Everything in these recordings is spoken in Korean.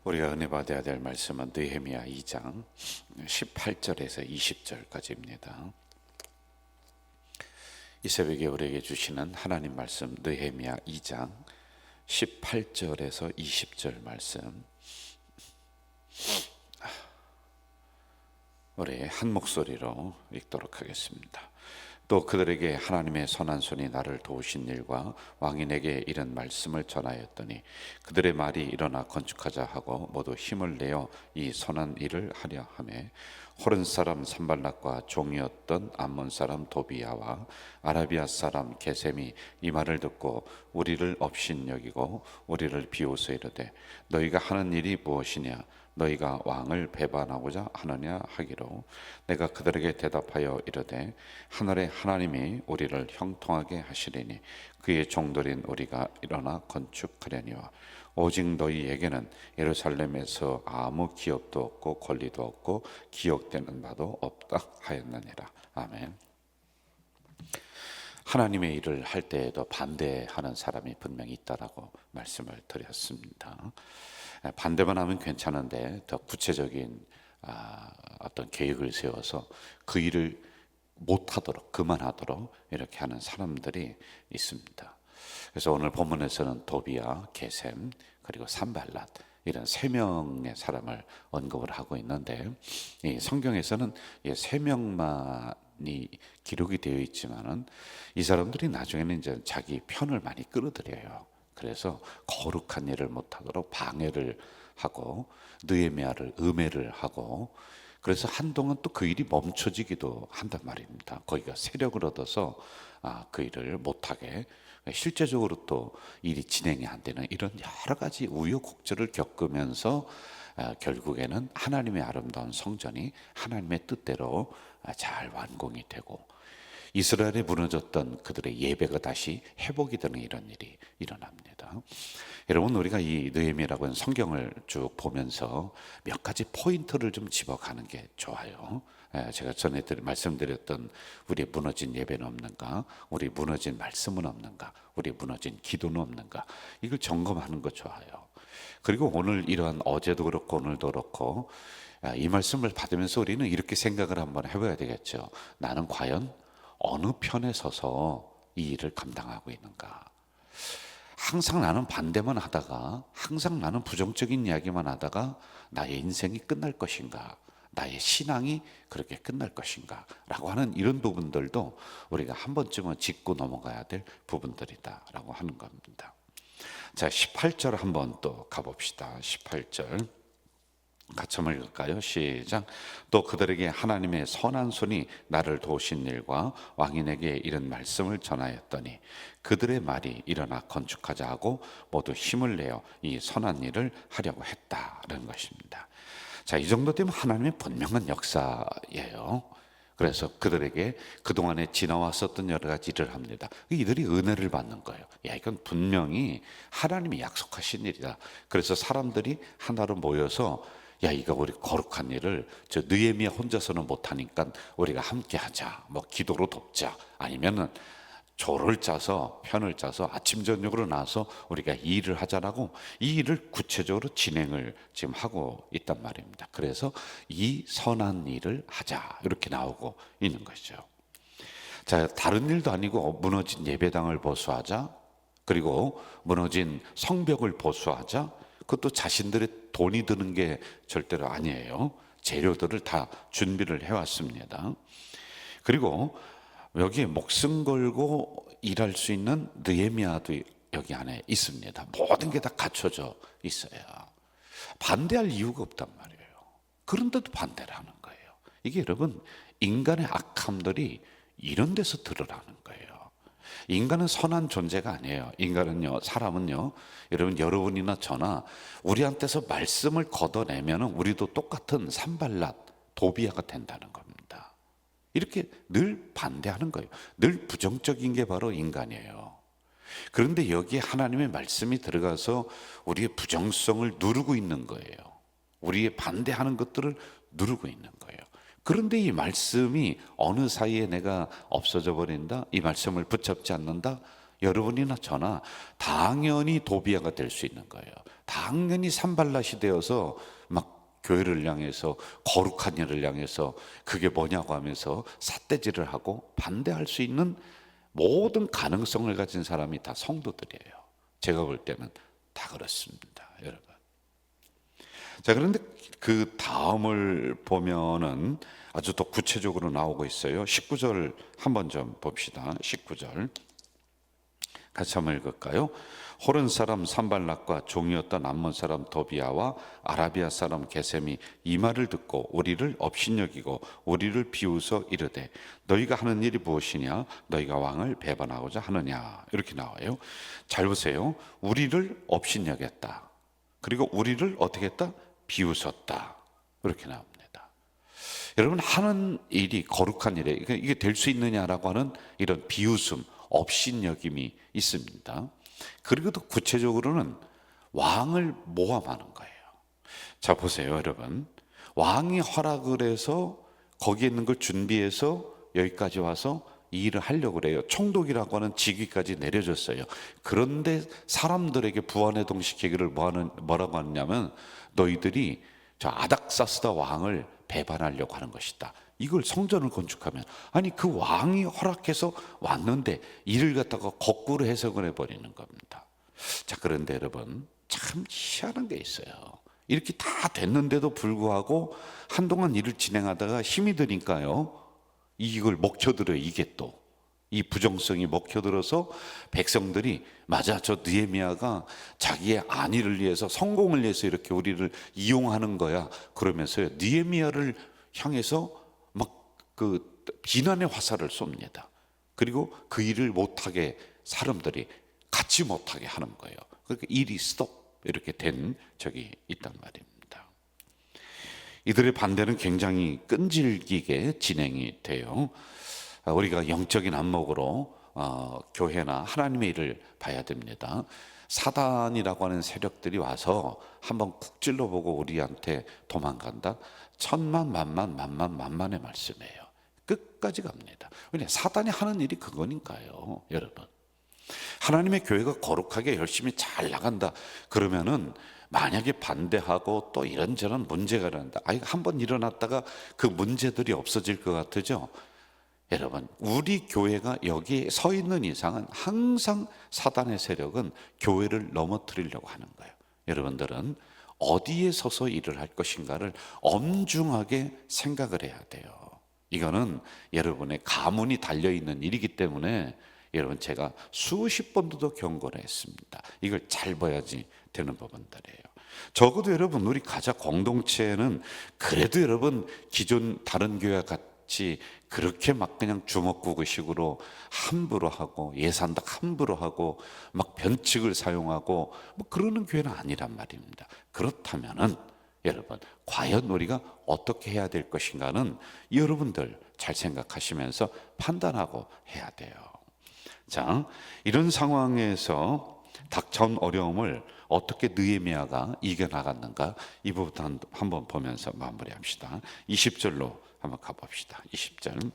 우리가 은혜 받아야 될 말씀은 느헤미야 2장 18절에서 20절까지입니다. 이 새벽에 우리에게 주시는 하나님 말씀 느헤미야 2장 18절에서 20절 말씀, 우리 한 목소리로 읽도록 하겠습니다. 또 그들에게 하나님의 선한 손이 나를 도우신 일과 왕인에게 이런 말씀을 전하였더니 그들의 말이 일어나 건축하자 하고 모두 힘을 내어 이 선한 일을 하려 하매 호른 사람 산발락과 종이었던 암몬 사람 도비야와 아라비아 사람 게셈이 이 말을 듣고 우리를 업신여기고 우리를 비웃어 이르되 너희가 하는 일이 무엇이냐, 너희가 왕을 배반하고자 하느냐 하기로, 내가 그들에게 대답하여 이르되 하늘의 하나님이 우리를 형통하게 하시리니 그의 종들인 우리가 일어나 건축하려니와 오직 너희에게는 예루살렘에서 아무 기업도 없고 권리도 없고 기억되는 바도 없다 하였느니라. 아멘. 하나님의 일을 할 때에도 반대하는 사람이 분명히 있다라고 말씀을 드렸습니다. 반대만 하면 괜찮은데 더 구체적인 어떤 계획을 세워서 그 일을 못하도록, 그만하도록 이렇게 하는 사람들이 있습니다. 그래서 오늘 본문에서는 도비야, 게셈, 그리고 산발랏, 이런 세 명의 사람을 언급을 하고 있는데, 이 성경에서는 이 세 명만이 기록이 되어 있지만은 이 사람들이 나중에는 이제 자기 편을 많이 끌어들여요. 그래서 거룩한 일을 못하도록 방해를 하고 느헤미야를 음해를 하고, 그래서 한동안 또 그 일이 멈춰지기도 한단 말입니다. 거기가 세력을 얻어서 그 일을 못하게, 실제적으로 또 일이 진행이 안 되는 이런 여러 가지 우여곡절을 겪으면서 결국에는 하나님의 아름다운 성전이 하나님의 뜻대로 잘 완공이 되고 이스라엘에 무너졌던 그들의 예배가 다시 회복이 되는 이런 일이 일어납니다. 여러분, 우리가 이 느헤미야라고 하는 성경을 쭉 보면서 몇 가지 포인트를 좀 집어가는 게 좋아요. 제가 전에 말씀드렸던 우리 무너진 예배는 없는가, 우리 무너진 말씀은 없는가, 우리 무너진 기도는 없는가, 이걸 점검하는 거 좋아요. 그리고 오늘 이러한 어제도 그렇고 오늘도 그렇고 이 말씀을 받으면서 우리는 이렇게 생각을 한번 해봐야 되겠죠. 나는 과연 어느 편에 서서 이 일을 감당하고 있는가? 항상 나는 반대만 하다가, 항상 나는 부정적인 이야기만 하다가 나의 인생이 끝날 것인가? 나의 신앙이 그렇게 끝날 것인가? 라고 하는 이런 부분들도 우리가 한 번쯤은 짚고 넘어가야 될 부분들이다 라고 하는 겁니다. 자, 18절 한번 또 가봅시다. 18절 같이 한번 읽을까요? 시작. 또 그들에게 하나님의 선한 손이 나를 도우신 일과 왕인에게 이런 말씀을 전하였더니 그들의 말이 일어나 건축하자 하고 모두 힘을 내어 이 선한 일을 하려고 했다는 것입니다. 자, 이 정도 되면 하나님의 분명한 역사예요. 그래서 그들에게 그동안에 지나왔었던 여러 가지 일을 합니다. 이들이 은혜를 받는 거예요. 야, 이건 분명히 하나님이 약속하신 일이다. 그래서 사람들이 하나로 모여서 야, 이거 우리 거룩한 일을 저 느헤미야 혼자서는 못하니까 우리가 함께 하자. 뭐 기도로 돕자. 아니면은 조를 짜서, 편을 짜서 아침 저녁으로 나와서 우리가 이 일을 하자라고 이 일을 구체적으로 진행을 지금 하고 있단 말입니다. 그래서 이 선한 일을 하자 이렇게 나오고 있는 것이죠. 자, 다른 일도 아니고 무너진 예배당을 보수하자, 그리고 무너진 성벽을 보수하자. 그것도 자신들의 돈이 드는 게 절대로 아니에요. 재료들을 다 준비를 해왔습니다. 그리고 여기에 목숨 걸고 일할 수 있는 느헤미야도 여기 안에 있습니다. 모든 게 다 갖춰져 있어요. 반대할 이유가 없단 말이에요. 그런데도 반대를 하는 거예요. 이게 여러분, 인간의 악함들이 이런 데서 드러나는 거예요. 인간은 선한 존재가 아니에요. 인간은요, 사람은요, 여러분이나 저나 우리한테서 말씀을 걷어내면 우리도 똑같은 산발랏, 도비야가 된다는 겁니다. 이렇게 늘 반대하는 거예요. 늘 부정적인 게 바로 인간이에요. 그런데 여기에 하나님의 말씀이 들어가서 우리의 부정성을 누르고 있는 거예요. 우리의 반대하는 것들을 누르고 있는 거예요. 그런데 이 말씀이 어느 사이에 내가 없어져 버린다, 이 말씀을 붙잡지 않는다, 여러분이나 저나 당연히 도비아가 될 수 있는 거예요. 당연히 산발랏이 되어서 막 교회를 향해서 거룩한 일을 향해서 그게 뭐냐고 하면서 삿대질을 하고 반대할 수 있는 모든 가능성을 가진 사람이 다 성도들이에요. 제가 볼 때는 다 그렇습니다, 여러분. 자, 그런데 그 다음을 보면은 아주 더 구체적으로 나오고 있어요. 19절 한번 좀 봅시다. 19절 같이 한번 읽을까요? 호른 사람 산발락과 종이었던 암몬 사람 도비아와 아라비아 사람 게셈이 이 말을 듣고 우리를 업신여기고 우리를 비웃어 이르되 너희가 하는 일이 무엇이냐? 너희가 왕을 배반하고자 하느냐? 이렇게 나와요. 잘 보세요. 우리를 업신여겼다. 그리고 우리를 어떻게 했다? 비웃었다. 이렇게 나옵니다. 여러분, 하는 일이 거룩한 일에 이게 될 수 있느냐라고 하는 이런 비웃음, 업신여김이 있습니다. 그리고 또 구체적으로는 왕을 모함하는 거예요. 자, 보세요, 여러분. 왕이 허락을 해서 거기에 있는 걸 준비해서 여기까지 와서 이 일을 하려고 그래요. 총독이라고 하는 직위까지 내려줬어요. 그런데 사람들에게 부안해동시키기를 뭐라고 하느냐면 너희들이 저 아닥사스다 왕을 배반하려고 하는 것이다. 이걸 성전을 건축하면, 아니 그 왕이 허락해서 왔는데 이를 갖다가 거꾸로 해석을 해버리는 겁니다. 자, 그런데 여러분 참 희한한 게 있어요. 이렇게 다 됐는데도 불구하고 한동안 일을 진행하다가 힘이 드니까요, 이걸 먹혀들어요. 이게 또 이 부정성이 먹혀들어서 백성들이 맞아, 저 느헤미야가 자기의 안위를 위해서 성공을 위해서 이렇게 우리를 이용하는 거야 그러면서 느헤미야를 향해서 막 그 비난의 화살을 쏩니다. 그리고 그 일을 못하게 사람들이 같이 못하게 하는 거예요. 그러니까 일이 스톱 이렇게 된 적이 있단 말입니다. 이들의 반대는 굉장히 끈질기게 진행이 돼요. 우리가 영적인 안목으로 교회나 하나님의 일을 봐야 됩니다. 사단이라고 하는 세력들이 와서 한번 쿡 찔러보고 우리한테 도망간다. 천만 만만 만만 만만의 말씀이에요. 끝까지 갑니다. 왜냐, 사단이 하는 일이 그거니까요, 여러분. 하나님의 교회가 거룩하게 열심히 잘 나간다 그러면은 만약에 반대하고 또 이런저런 문제가 일어난다. 한번 일어났다가 그 문제들이 없어질 것 같으죠? 여러분, 우리 교회가 여기에 서 있는 이상은 항상 사단의 세력은 교회를 넘어뜨리려고 하는 거예요. 여러분들은 어디에 서서 일을 할 것인가를 엄중하게 생각을 해야 돼요. 이거는 여러분의 가문이 달려있는 일이기 때문에 여러분, 제가 수십 번도 경고를 했습니다. 이걸 잘 봐야지 되는 부분들이에요. 적어도 여러분, 우리 가자 공동체는 그래도 여러분 기존 다른 교회와 같이 그렇게 막 그냥 주먹구구식으로 함부로 하고 예산도 함부로 하고 막 변칙을 사용하고 뭐 그러는 교회는 아니란 말입니다. 그렇다면은 여러분, 과연 우리가 어떻게 해야 될 것인가는 여러분들 잘 생각하시면서 판단하고 해야 돼요. 자, 이런 상황에서 닥쳐온 어려움을 어떻게 느헤미야가 이겨나갔는가, 이 부분 한번 보면서 마무리합시다. 20절로 한번 가봅시다. 20절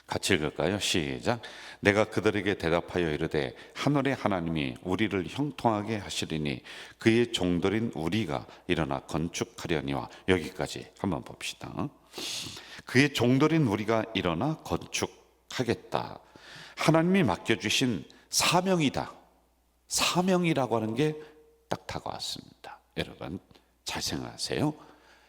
같이 읽을까요? 시작. 내가 그들에게 대답하여 이르되 하늘의 하나님이 우리를 형통하게 하시리니 그의 종들인 우리가 일어나 건축하려니와. 여기까지 한번 봅시다. 그의 종들인 우리가 일어나 건축하겠다. 하나님이 맡겨주신 사명이다. 사명이라고 하는 게 딱 다가왔습니다. 여러분 잘 생각하세요.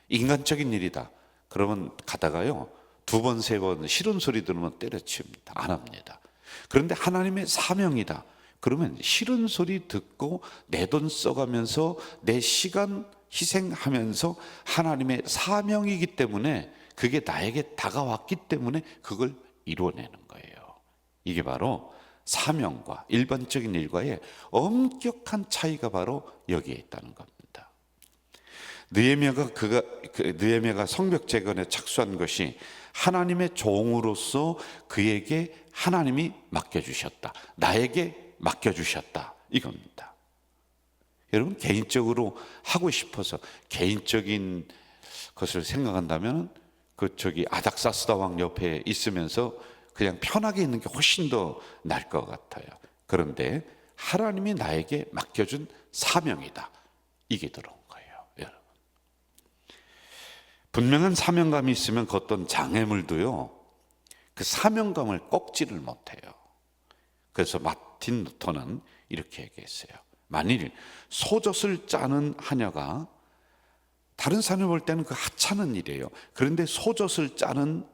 인간적인 일이다 그러면 가다가요, 두 번, 세 번 싫은 소리 들으면 때려치웁니다. 안 합니다. 그런데 하나님의 사명이다 그러면 싫은 소리 듣고 내 돈 써가면서 내 시간 희생하면서 하나님의 사명이기 때문에, 그게 나에게 다가왔기 때문에 그걸 이루어내는 거예요. 이게 바로 사명과 일반적인 일과의 엄격한 차이가 바로 여기에 있다는 겁니다. 느헤미야가 성벽 재건에 착수한 것이 하나님의 종으로서 그에게 하나님이 맡겨주셨다, 나에게 맡겨주셨다, 이겁니다. 여러분, 개인적으로 하고 싶어서 개인적인 것을 생각한다면 아닥사스다 왕 옆에 있으면서 그냥 편하게 있는 게 훨씬 더 나을 것 같아요. 그런데 하나님이 나에게 맡겨준 사명이다, 이게 들어온 거예요. 여러분, 분명한 사명감이 있으면 그 어떤 장애물도요 그 사명감을 꺾지를 못해요. 그래서 마틴 루터는 이렇게 얘기했어요. 만일 소젖을 짜는 하녀가, 다른 사람이 볼 때는 그 하찮은 일이에요. 그런데 소젖을 짜는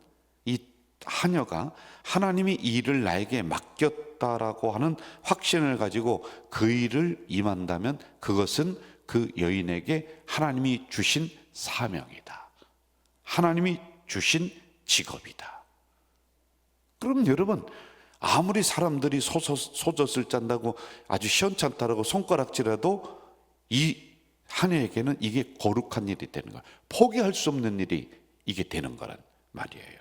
이 하녀가 하나님이 이 일을 나에게 맡겼다라고 하는 확신을 가지고 그 일을 임한다면 그것은 그 여인에게 하나님이 주신 사명이다, 하나님이 주신 직업이다. 그럼 여러분, 아무리 사람들이 소젖을 짠다고 아주 시원찮다라고 손가락질해도 이 하녀에게는 이게 거룩한 일이 되는 거야. 포기할 수 없는 일이 이게 되는 거란 말이에요.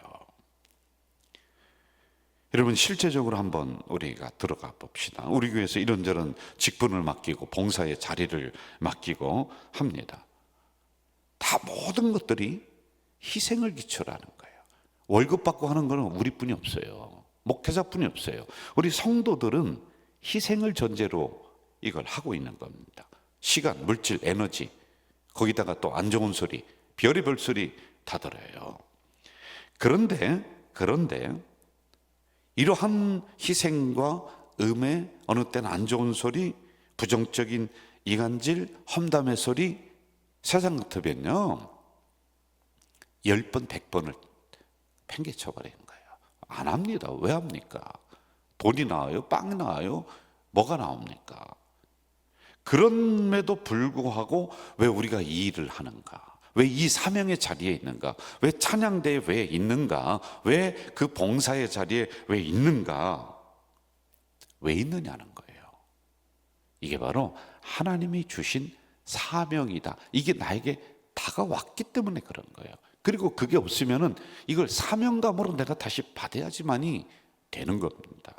여러분, 실제적으로 한번 우리가 들어가 봅시다. 우리 교회에서 이런저런 직분을 맡기고 봉사의 자리를 맡기고 합니다. 다 모든 것들이 희생을 기초라는 거예요. 월급 받고 하는 거는 우리뿐이 없어요. 목회자뿐이 없어요. 우리 성도들은 희생을 전제로 이걸 하고 있는 겁니다. 시간, 물질, 에너지, 거기다가 또 안 좋은 소리, 별의별 소리 다 들어요. 그런데 이러한 희생과 음해, 어느 때는 안 좋은 소리, 부정적인 이간질, 험담의 소리, 세상 같으면요 10번, 100번을 팽개쳐버리는 거예요. 안 합니다. 왜 합니까? 돈이 나와요? 빵이 나와요? 뭐가 나옵니까? 그럼에도 불구하고 왜 우리가 이 일을 하는가? 왜 이 사명의 자리에 있는가? 왜 찬양대에 왜 있는가? 왜 그 봉사의 자리에 왜 있는가? 왜 있느냐는 거예요. 이게 바로 하나님이 주신 사명이다. 이게 나에게 다가왔기 때문에 그런 거예요. 그리고 그게 없으면은 이걸 사명감으로 내가 다시 받아야지만이 되는 겁니다.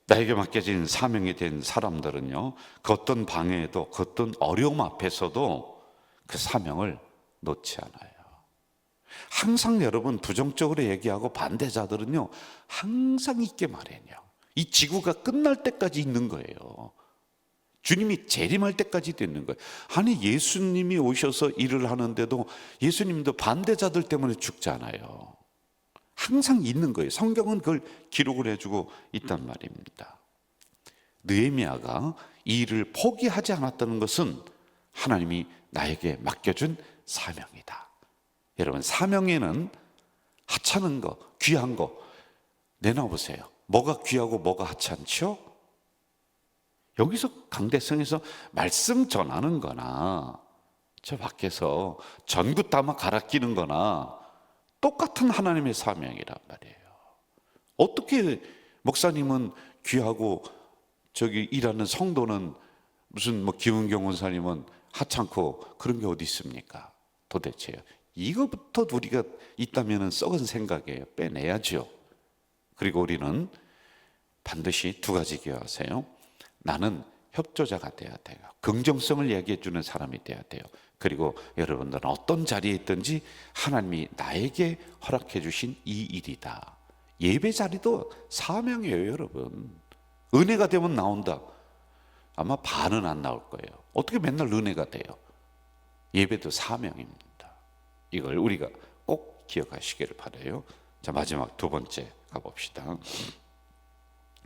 나에게 맡겨진 사명이 된 사람들은요, 그 어떤 방해에도, 그 어떤 어려움 앞에서도 그 사명을 놓지 않아요. 항상 여러분, 부정적으로 얘기하고 반대자들은요 항상 있게 마련이에요. 이 지구가 끝날 때까지 있는 거예요. 주님이 재림할 때까지도 있는 거예요. 아니, 예수님이 오셔서 일을 하는데도 예수님도 반대자들 때문에 죽잖아요. 항상 있는 거예요. 성경은 그걸 기록을 해주고 있단 말입니다. 느헤미야가 이 일을 포기하지 않았다는 것은 하나님이 나에게 맡겨준 사명이다. 여러분, 사명에는 하찮은 거, 귀한 거 내놔보세요. 뭐가 귀하고 뭐가 하찮죠? 여기서 강대성에서 말씀 전하는 거나 저 밖에서 전구 담아 갈아 끼는 거나 똑같은 하나님의 사명이란 말이에요. 어떻게 목사님은 귀하고 저기 일하는 성도는 무슨 뭐 김은경 원사님은 하찮고 그런 게 어디 있습니까? 도대체요. 이거부터 우리가 있다면 썩은 생각이에요. 빼내야죠. 그리고 우리는 반드시 두 가지 기억하세요. 나는 협조자가 돼야 돼요. 긍정성을 얘기해 주는 사람이 돼야 돼요. 그리고 여러분들은 어떤 자리에 있든지 하나님이 나에게 허락해 주신 이 일이다. 예배 자리도 사명이에요, 여러분. 은혜가 되면 나온다. 아마 반은 안 나올 거예요. 어떻게 맨날 은혜가 돼요? 예배도 사명입니다. 이걸 우리가 꼭 기억하시기를 바라요. 자, 마지막 두 번째 가봅시다.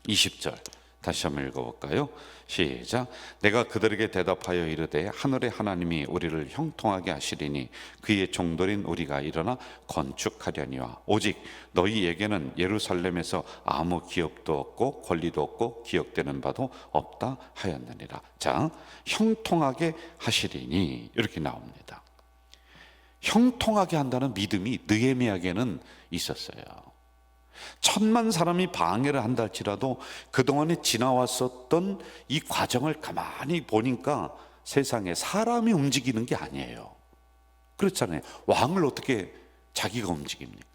20절 다시 한번 읽어볼까요? 시작. 내가 그들에게 대답하여 이르되 하늘의 하나님이 우리를 형통하게 하시리니 그의 종들인 우리가 일어나 건축하려니와 오직 너희에게는 예루살렘에서 아무 기업도 없고 권리도 없고 기억되는 바도 없다 하였느니라. 자, 형통하게 하시리니 이렇게 나옵니다. 형통하게 한다는 믿음이 느헤미야에게는 있었어요. 1000만 사람이 방해를 한다 할지라도 그동안에 지나왔었던 이 과정을 가만히 보니까 세상에 사람이 움직이는 게 아니에요. 그렇잖아요. 왕을 어떻게 자기가 움직입니까?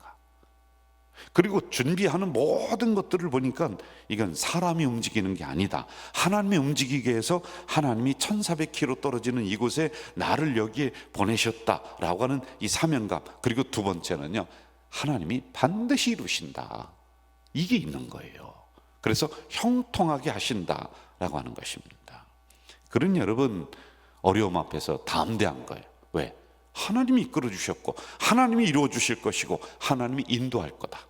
그리고 준비하는 모든 것들을 보니까 이건 사람이 움직이는 게 아니다. 하나님이 움직이게 해서 하나님이 1400km 떨어지는 이곳에 나를 여기에 보내셨다라고 하는 이 사명감. 그리고 두 번째는요, 하나님이 반드시 이루신다. 이게 있는 거예요. 그래서 형통하게 하신다라고 하는 것입니다. 그런 여러분 어려움 앞에서 담대한 거예요. 왜? 하나님이 이끌어 주셨고 하나님이 이루어 주실 것이고 하나님이 인도할 거다.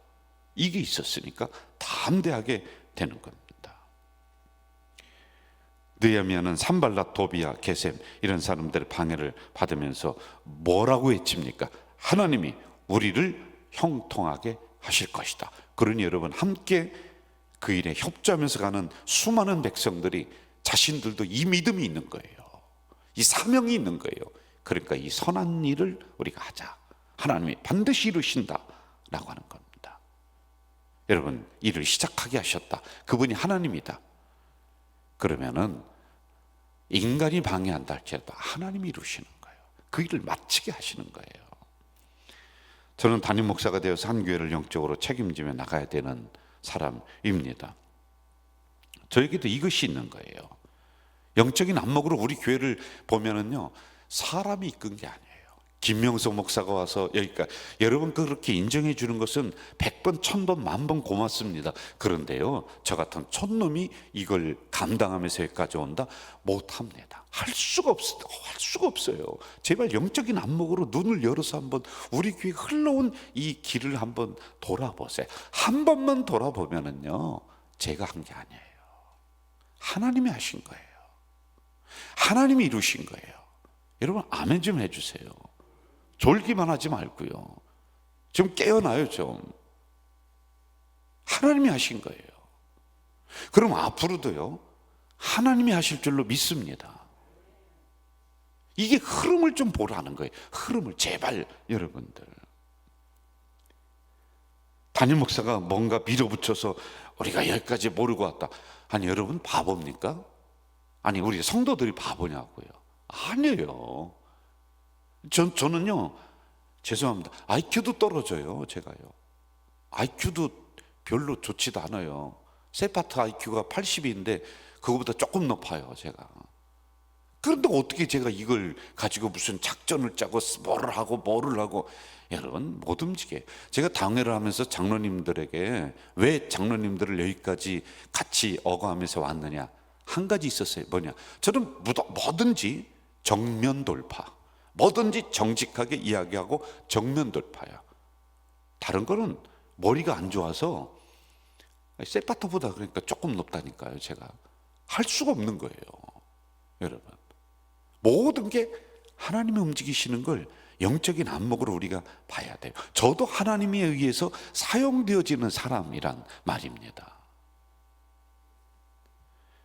이게 있었으니까 담대하게 되는 겁니다. 느헤미야는 산발랏, 도비야, 게셈 이런 사람들의 방해를 받으면서 뭐라고 외칩니까? 하나님이 우리를 형통하게 하실 것이다. 그러니 여러분 함께 그 일에 협조하면서 가는 수많은 백성들이 자신들도 이 믿음이 있는 거예요. 이 사명이 있는 거예요. 그러니까 이 선한 일을 우리가 하자. 하나님이 반드시 이루신다 라고 하는 겁니다. 여러분 일을 시작하게 하셨다. 그분이 하나님이다. 그러면은 인간이 방해한다 할지라도 하나님이 이루시는 거예요. 그 일을 마치게 하시는 거예요. 저는 담임 목사가 되어서 한 교회를 영적으로 책임지며 나가야 되는 사람입니다. 저에게도 이것이 있는 거예요. 영적인 안목으로 우리 교회를 보면은요, 사람이 이끈 게 아니에요. 김명석 목사가 와서 여기까지, 여러분 그렇게 인정해 주는 것은 100번, 1000번, 10,000번 고맙습니다. 그런데요, 저 같은 촌놈이 이걸 감당하면서 여기까지 온다? 못합니다. 할 수가 없어요. 제발 영적인 안목으로 눈을 열어서 한번 우리 교회 흘러온 이 길을 한번 돌아보세요. 한 번만 돌아보면은요, 제가 한 게 아니에요. 하나님이 하신 거예요. 하나님이 이루신 거예요. 여러분 아멘 좀 해주세요. 졸기만 하지 말고요. 좀 깨어나요 좀. 하나님이 하신 거예요. 그럼 앞으로도요 하나님이 하실 줄로 믿습니다. 이게 흐름을 좀 보라는 거예요. 흐름을 제발 여러분들. 담임 목사가 뭔가 밀어붙여서 우리가 여기까지 모르고 왔다. 아니 여러분 바보입니까? 아니 우리 성도들이 바보냐고요. 아니에요. 저는요 죄송합니다. IQ도 떨어져요. 제가요 IQ도 별로 좋지도 않아요. 세파트 IQ가 80인데 그거보다 조금 높아요 제가. 그런데 어떻게 제가 이걸 가지고 무슨 작전을 짜고 뭐를 하고 여러분 못 움직여요. 제가 당회를 하면서 장로님들에게 왜 장로님들을 여기까지 같이 어거하면서 왔느냐, 한 가지 있었어요. 뭐냐, 저는 뭐든지 정면 돌파, 뭐든지 정직하게 이야기하고 정면 돌파야. 다른 거는 머리가 안 좋아서 세파토보다 그러니까 조금 높다니까요. 제가 할 수가 없는 거예요. 여러분 모든 게 하나님이 움직이시는 걸 영적인 안목으로 우리가 봐야 돼요. 저도 하나님에 의해서 사용되어지는 사람이란 말입니다.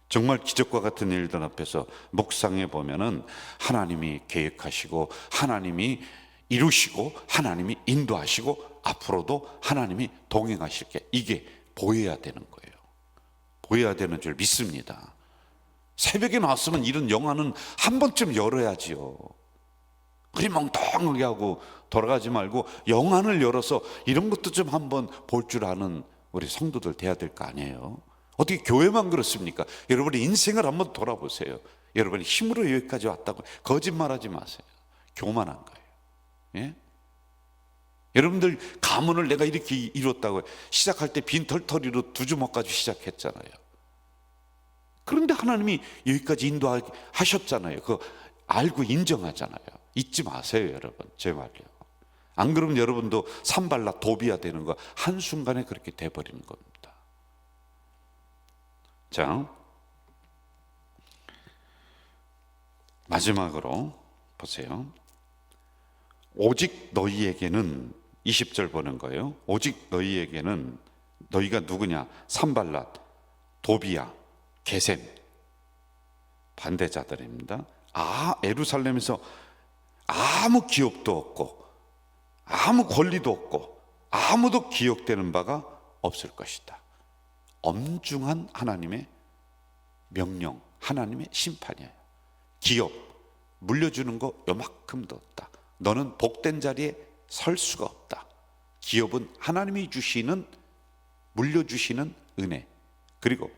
정말 기적과 같은 일들 앞에서 묵상해 보면은 하나님이 계획하시고 하나님이 이루시고 하나님이 인도하시고 앞으로도 하나님이 동행하실 게 이게 보여야 되는 거예요. 보여야 되는 줄 믿습니다. 새벽에 나왔으면 이런 영화는 한 번쯤 열어야지요. 우리 멍텅하게 하고 돌아가지 말고 영안을 열어서 이런 것도 좀 한번 볼 줄 아는 우리 성도들 돼야 될 거 아니에요. 어떻게 교회만 그렇습니까? 여러분의 인생을 한번 돌아보세요. 여러분이 힘으로 여기까지 왔다고 거짓말하지 마세요. 교만한 거예요. 예? 여러분들 가문을 내가 이렇게 이뤘다고 시작할 때 빈털터리로 2주먹 가지고 시작했잖아요. 그런데 하나님이 여기까지 인도하셨잖아요. 그거 알고 인정하잖아요. 잊지 마세요 여러분, 제발요. 안 그러면 여러분도 산발랏 도비야 되는 거 한순간에 그렇게 돼버리는 겁니다. 자, 마지막으로 보세요. 오직 너희에게는 20절 보는 거예요. 오직 너희에게는, 너희가 누구냐? 산발랏, 도비야, 게셈, 반대자들입니다. 예루살렘에서 아무 기업도 없고 아무 권리도 없고 아무도 기억되는 바가 없을 것이다. 엄중한 하나님의 명령, 하나님의 심판이에요. 기업 물려주는 거 요만큼도 없다. 너는 복된 자리에 설 수가 없다. 기업은 하나님이 주시는, 물려주시는 은혜. 그리고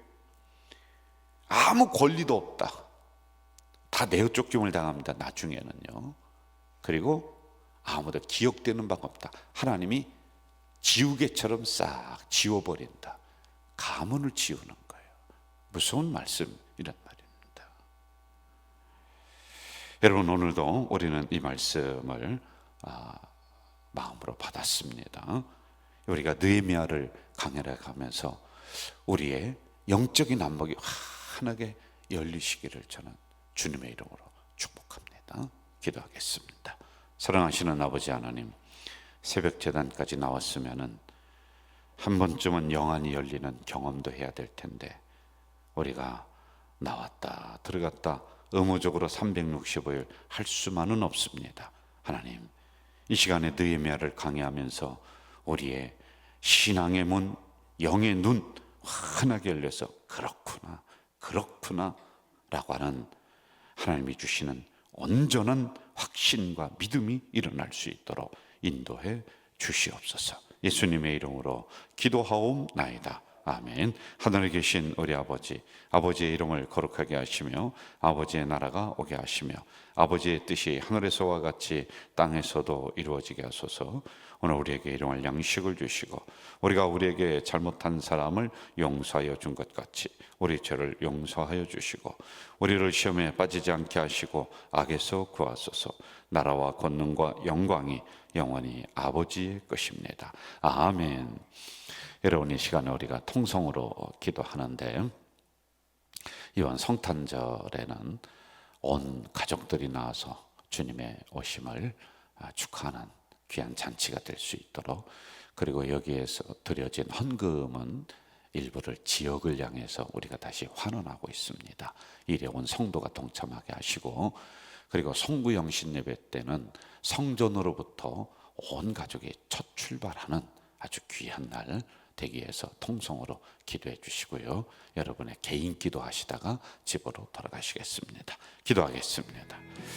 아무 권리도 없다. 다 내어 쫓김을 당합니다 나중에는요. 그리고 아무도 기억되는 바가 없다. 하나님이 지우개처럼 싹 지워버린다. 가문을 지우는 거예요. 무서운 말씀이란 말입니다. 여러분, 오늘도 우리는 이 말씀을 마음으로 받았습니다. 우리가 느헤미야를 강해라 가면서 우리의 영적인 안목이 환하게 열리시기를 저는 주님의 이름으로 축복합니다. 기도하겠습니다. 사랑하시는 아버지 하나님, 새벽 제단까지 나왔으면은 한 번쯤은 영안이 열리는 경험도 해야 될 텐데 우리가 나왔다 들어갔다 의무적으로 365일 할 수만은 없습니다. 하나님, 이 시간에 느헤미야를 강해하면서 우리의 신앙의 문, 영의 눈 환하게 열려서 그렇구나 라고 하는 하나님이 주시는 온전한 확신과 믿음이 일어날 수 있도록 인도해 주시옵소서. 예수님의 이름으로 기도하옵나이다. 아멘. 하늘에 계신 우리 아버지, 아버지의 이름을 거룩하게 하시며 아버지의 나라가 오게 하시며 아버지의 뜻이 하늘에서와 같이 땅에서도 이루어지게 하소서. 오늘 우리에게 일용할 양식을 주시고 우리가 우리에게 잘못한 사람을 용서하여 준 것 같이 우리 죄를 용서하여 주시고 우리를 시험에 빠지지 않게 하시고 악에서 구하소서. 나라와 권능과 영광이 영원히 아버지의 것입니다. 아멘. 여러분, 이 시간에 우리가 통성으로 기도하는데 이번 성탄절에는 온 가족들이 나와서 주님의 오심을 축하하는 귀한 잔치가 될 수 있도록, 그리고 여기에서 드려진 헌금은 일부를 지역을 향해서 우리가 다시 환원하고 있습니다. 이래 온 성도가 동참하게 하시고, 그리고 송구영신 예배 때는 성전으로부터 온 가족이 첫 출발하는 아주 귀한 날 되기 위해서 통성으로 기도해 주시고요. 여러분의 개인 기도하시다가 집으로 돌아가시겠습니다. 기도하겠습니다.